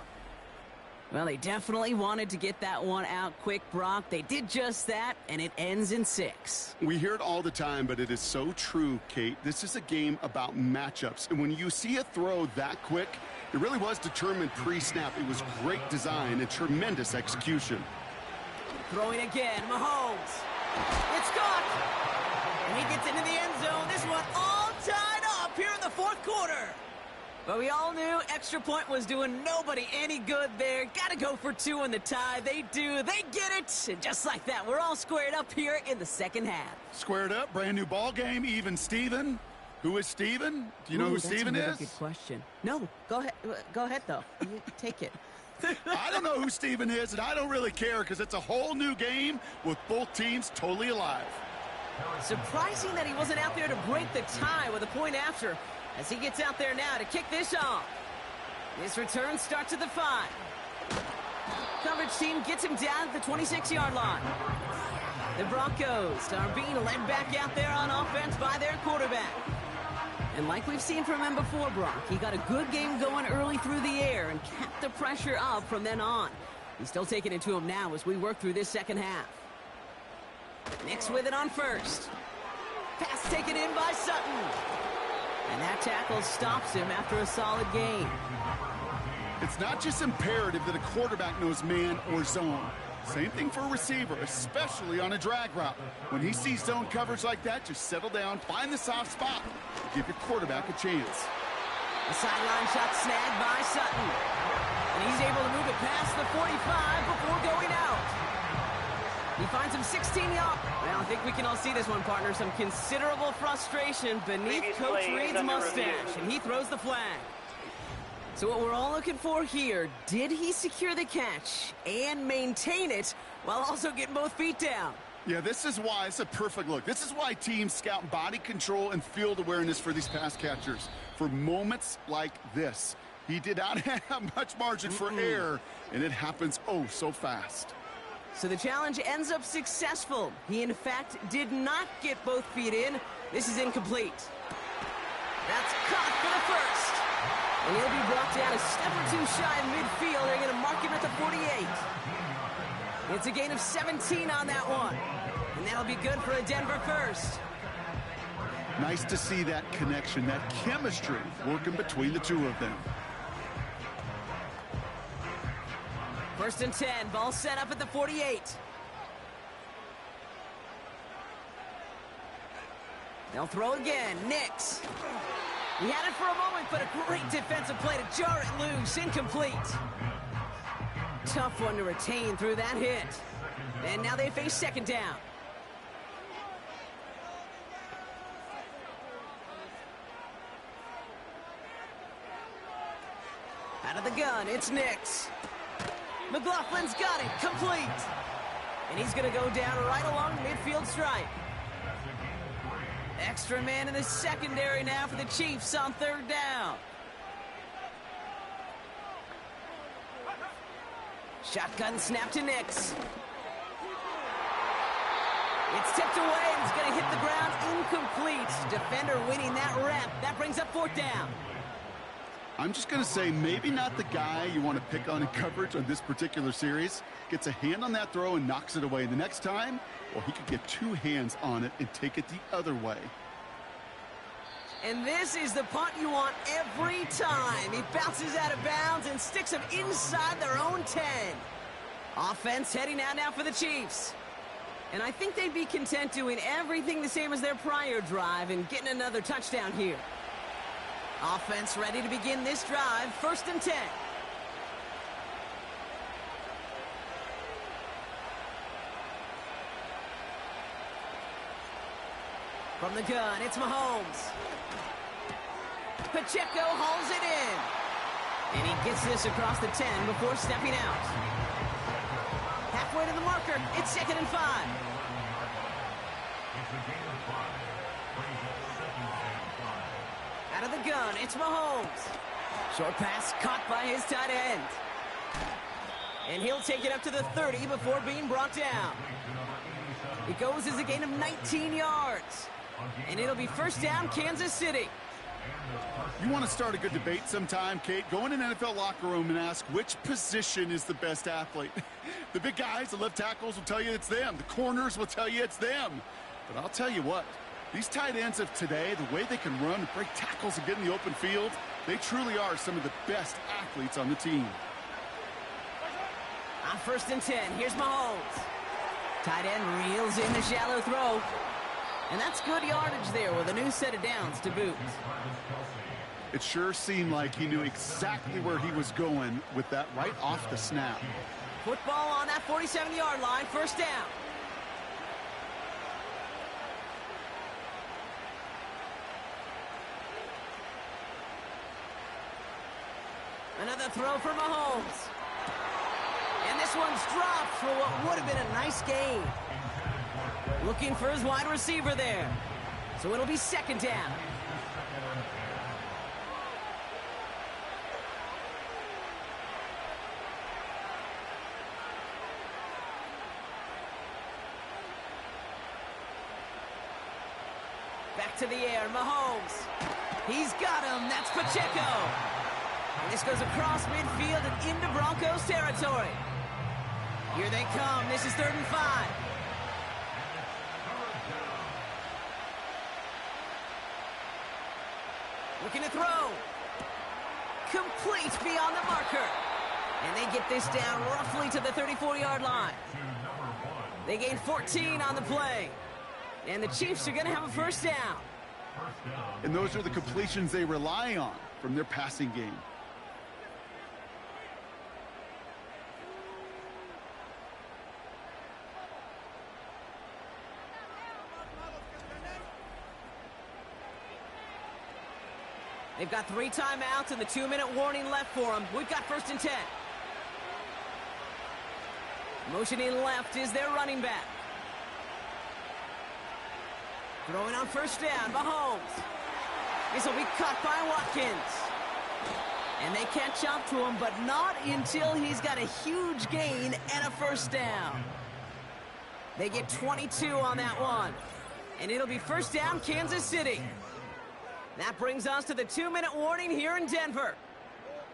Well, they definitely wanted to get that one out quick, Brock. They did just that, and it ends in 6. We hear it all the time, but it is so true, Kate. This is a game about matchups. And when you see a throw that quick, it really was determined pre-snap. It was great design and tremendous execution. Throwing again, Mahomes. It's caught. And he gets into the end zone. This one all tied up here in the 4th quarter. But we all knew extra point was doing nobody any good there. Got to go for 2 in the tie. They do. They get it. And just like that, we're all squared up here in the 2nd half. Squared up, brand new ball game, even Steven. Who is Steven? Do you know who Steven is? That's a good question. No, go ahead. Go ahead, though. You take it. I don't know who Steven is, and I don't really care because it's a whole new game with both teams totally alive. Surprising that he wasn't out there to break the tie with a point after, as he gets out there now to kick this off. This return starts at the 5. Coverage team gets him down at the 26-yard line. The Broncos are being led back out there on offense by their quarterback. And like we've seen from him before, Brock, he got a good game going early through the air and kept the pressure up from then on. He's still taking it to him now as we work through this 2nd half. Nix with it on 1st. Pass taken in by Sutton. And that tackle stops him after a solid gain. It's not just imperative that a quarterback knows man or zone. Same thing for a receiver, especially on a drag route. When he sees zone coverage like that, just settle down, find the soft spot, give your quarterback a chance. The sideline shot snagged by Sutton. And he's able to move it past the 45 before going out. He finds him 16 yards. Well, I think we can all see this one, partner. Some considerable frustration beneath Coach Reed's mustache, and he throws the flag. So what we're all looking for here, did he secure the catch and maintain it while also getting both feet down? Yeah, this is why it's a perfect look. This is why teams scout body control and field awareness for these pass catchers. For moments like this, he did not have much margin for error, and it happens oh so fast. So the challenge ends up successful. He, in fact, did not get both feet in. This is incomplete. That's caught for the first. And he'll be brought down a step or 2 shy of midfield. They're going to mark him at the 48. It's a gain of 17 on that one. And that'll be good for a Denver first. Nice to see that connection, that chemistry working between the two of them. 1st and 10, ball set up at the 48. They'll throw again, Nix. He had it for a moment, but a great defensive play to jar it loose, incomplete. Tough one to retain through that hit. And now they face 2nd down. Out of the gun, it's Nix. McLaughlin's got it, complete. And he's going to go down right along midfield stripe. Extra man in the secondary now for the Chiefs on 3rd down. Shotgun snap to Nix. It's tipped away, and it's going to hit the ground incomplete. Defender winning that rep. That brings up 4th down. I'm just going to say maybe not the guy you want to pick on in coverage on this particular series. Gets a hand on that throw and knocks it away. The next time, well, he could get 2 hands on it and take it the other way. And this is the punt you want every time. He bounces out of bounds and sticks them inside their own 10. Offense heading out now for the Chiefs. And I think they'd be content doing everything the same as their prior drive and getting another touchdown here. Offense ready to begin this drive. 1st and 10. From the gun, it's Mahomes. Pacheco hauls it in. And he gets this across the 10 before stepping out. Halfway to the marker, it's 2nd and 5. Out of the gun, it's Mahomes. Short pass caught by his tight end. And he'll take it up to the 30 before being brought down. It goes as a gain of 19 yards. And it'll be 1st down, Kansas City. You want to start a good debate sometime, Kate? Go in an NFL locker room and ask which position is the best athlete. The big guys, the left tackles will tell you it's them. The corners will tell you it's them. But I'll tell you what, these tight ends of today, the way they can run and break tackles and get in the open field, they truly are some of the best athletes on the team. On 1st and 10, here's Mahomes. Tight end reels in the shallow throw. And that's good yardage there with a new set of downs to boot. It sure seemed like he knew exactly where he was going with that right off the snap. Football on that 47-yard line, 1st down. Another throw for Mahomes. And this one's dropped for what would have been a nice gain. Looking for his wide receiver there. So it'll be 2nd down. Back to the air, Mahomes. He's got him. That's Pacheco. And this goes across midfield and into Broncos territory. Here they come. This is 3rd and 5. Looking to throw. Complete beyond the marker. And they get this down roughly to the 34-yard line. They gain 14 on the play. And the Chiefs are going to have a 1st down. And those are the completions they rely on from their passing game. They've got 3 timeouts and the 2-minute warning left for them. We've got 1st and 10. Motioning left is their running back. Throwing on 1st down, Mahomes. This will be caught by Watkins. And they catch up to him, but not until he's got a huge gain and a 1st down. They get 22 on that one. And it'll be 1st down, Kansas City. That brings us to the 2-minute warning here in Denver.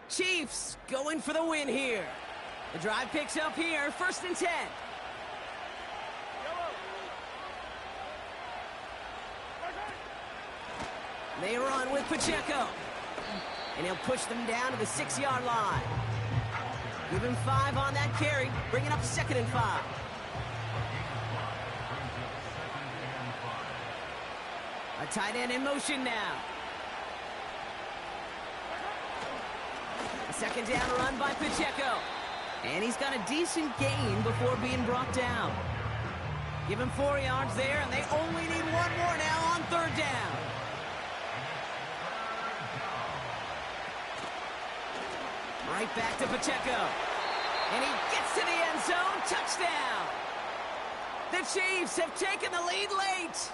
Chiefs going for the win here. The drive picks up here, 1st and 10. They run with Pacheco. And he'll push them down to the 6-yard line. Give him 5 on that carry, bringing up 2nd and 5. A tight end in motion now. A 2nd down run by Pacheco. And he's got a decent gain before being brought down. Give him 4 yards there, and they only need 1 more now on 3rd down. Right back to Pacheco. And he gets to the end zone. Touchdown. The Chiefs have taken the lead late.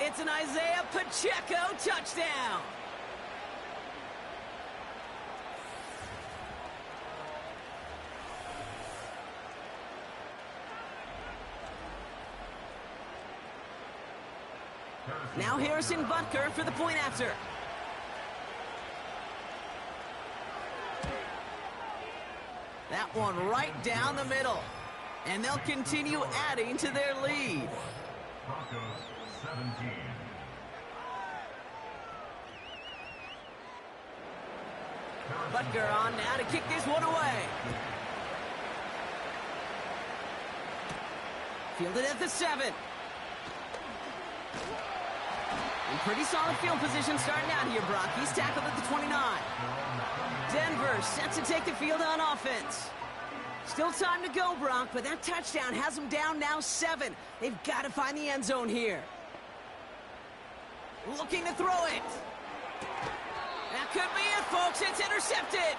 It's an Isaiah Pacheco touchdown. Now Harrison Butker for the point after. That one right down the middle. And they'll continue adding to their lead. Broncos 17. Butker on now to kick this one away. Fielded at the 7. In pretty solid field position starting out here, Brock. He's tackled at the 29. Denver set to take the field on offense. Still time to go, Brock, but that touchdown has them down now 7. They've got to find the end zone here. Looking to throw it. That could be it, folks. It's intercepted.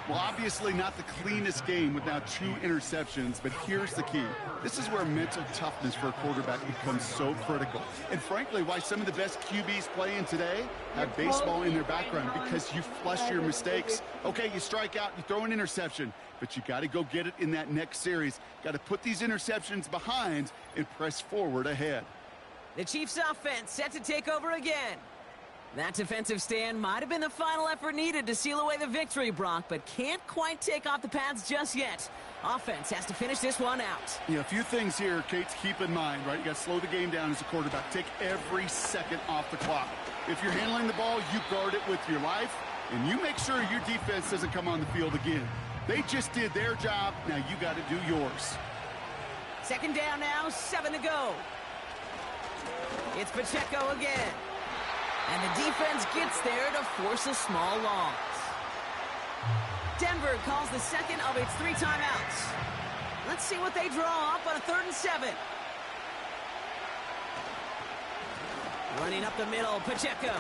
Well, obviously not the cleanest game with now 2 interceptions, but here's the key. This is where mental toughness for a quarterback becomes so critical. And frankly, why some of the best QBs playing today have baseball in their background, because you flush your mistakes. Okay, you strike out, you throw an interception, but you got to go get it in that next series. Got to put these interceptions behind and press forward ahead. The Chiefs offense set to take over again. That defensive stand might have been the final effort needed to seal away the victory, Brock, but can't quite take off the pads just yet. Offense has to finish this one out. Yeah, a few things here, Kate, to keep in mind, right? You got to slow the game down as a quarterback. Take every second off the clock. If you're handling the ball, you guard it with your life, and you make sure your defense doesn't come on the field again. They just did their job. Now you got to do yours. Second down now, 7 to go. It's Pacheco again. And the defense gets there to force a small loss. Denver calls the second of its 3 timeouts. Let's see what they draw up on a 3rd and 7. Running up the middle, Pacheco.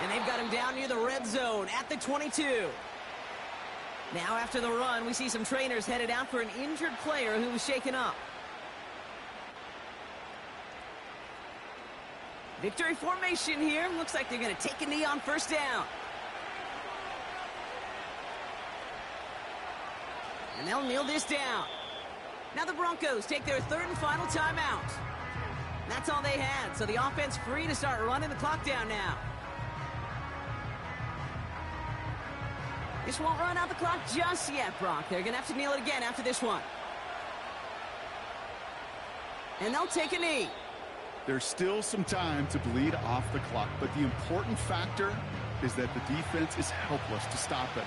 And they've got him down near the red zone at the 22. Now after the run, we see some trainers headed out for an injured player who was shaken up. Victory formation here. Looks like they're going to take a knee on 1st down. And they'll kneel this down. Now the Broncos take their 3rd and final timeout. That's all they had, so the offense free to start running the clock down now. This won't run out the clock just yet, Brock. They're going to have to kneel it again after this one. And they'll take a knee. There's still some time to bleed off the clock, but the important factor is that the defense is helpless to stop it.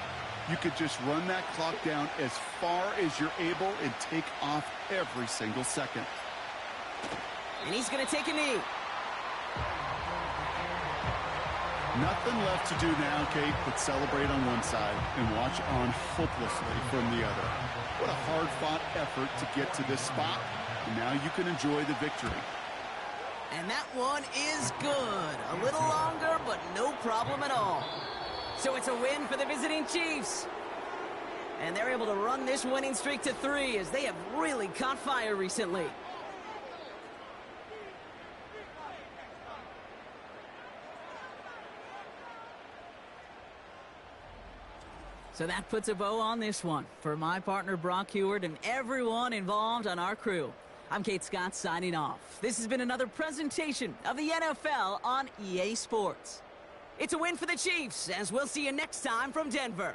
You could just run that clock down as far as you're able and take off every single second. And he's going to take a knee. Nothing left to do now, Kate, but celebrate on one side and watch on hopelessly from the other. What a hard-fought effort to get to this spot, and now you can enjoy the victory. And that one is good. A little longer, but no problem at all. So it's a win for the visiting Chiefs. And they're able to run this winning streak to 3 as they have really caught fire recently. So that puts a bow on this one. For my partner Brock Huard and everyone involved on our crew, I'm Kate Scott signing off. This has been another presentation of the NFL on EA Sports. It's a win for the Chiefs, as we'll see you next time from Denver.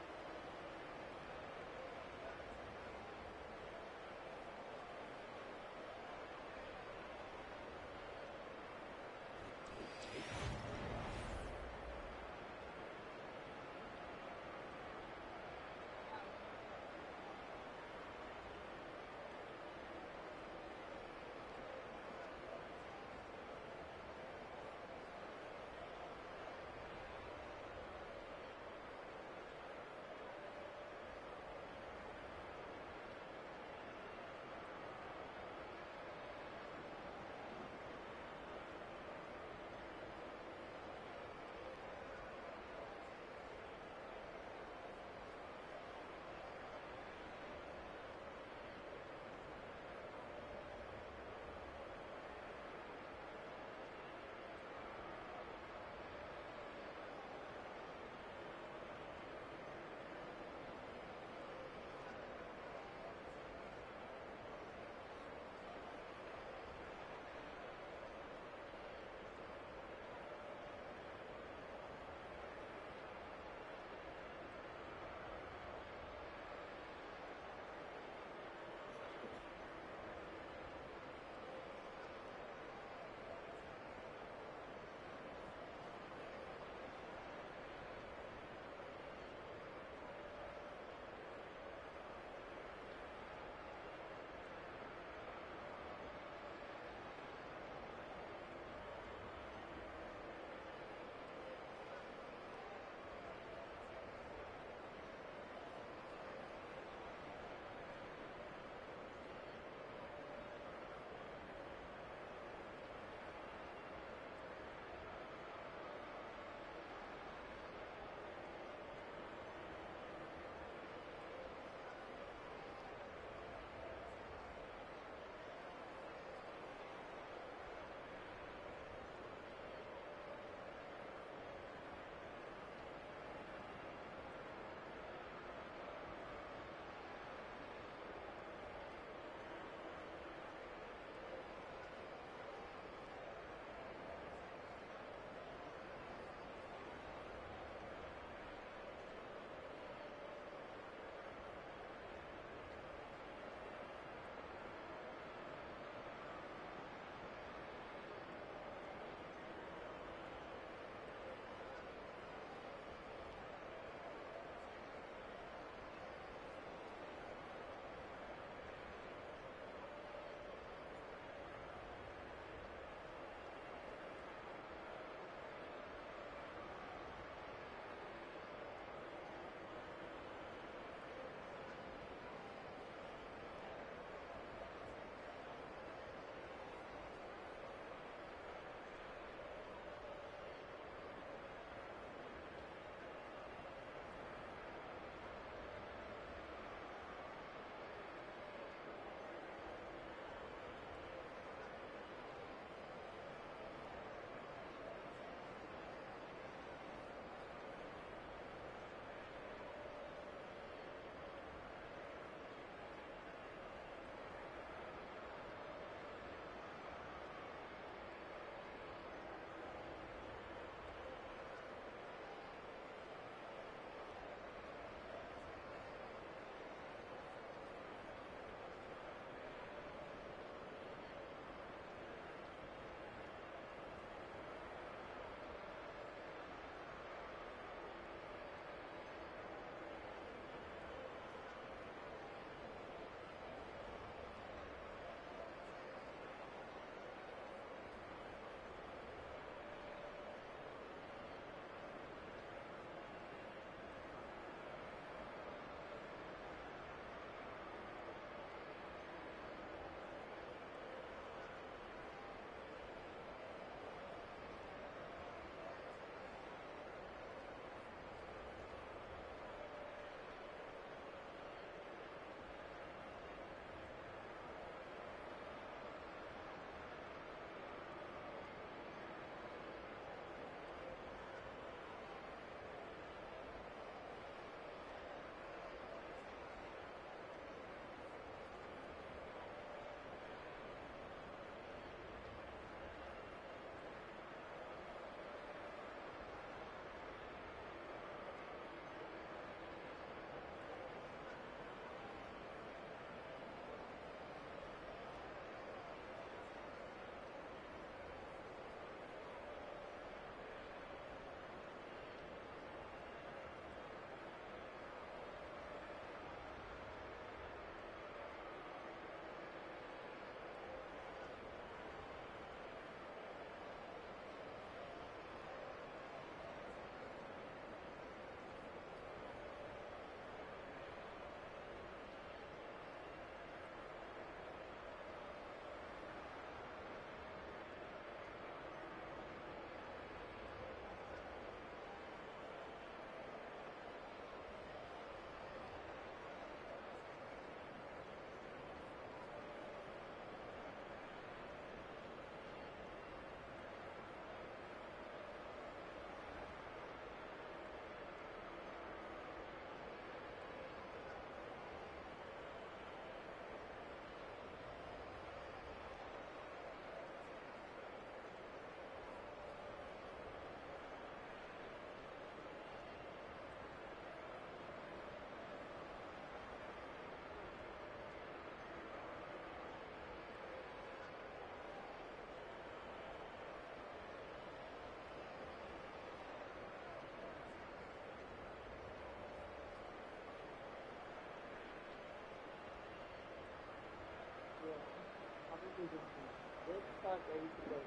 not ready to go.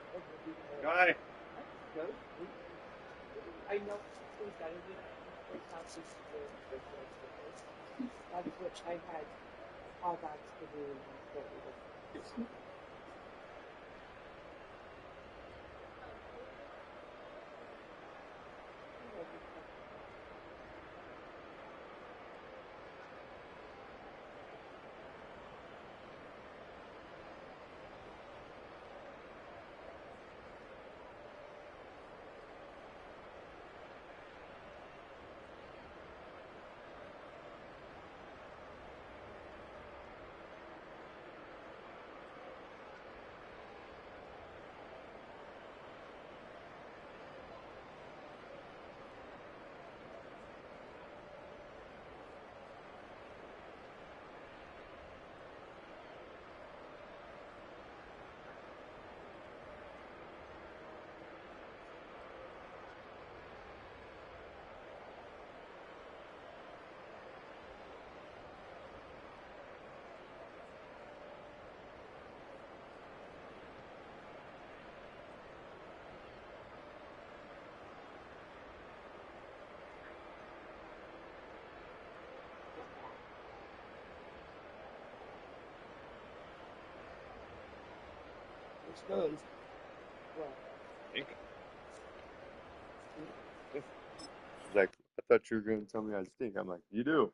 Guy. Go. I know it's better than it's not just that's what I had callbacks to do. Which goes well. She's like, I thought you were going to tell me I stink. I'm like, you do.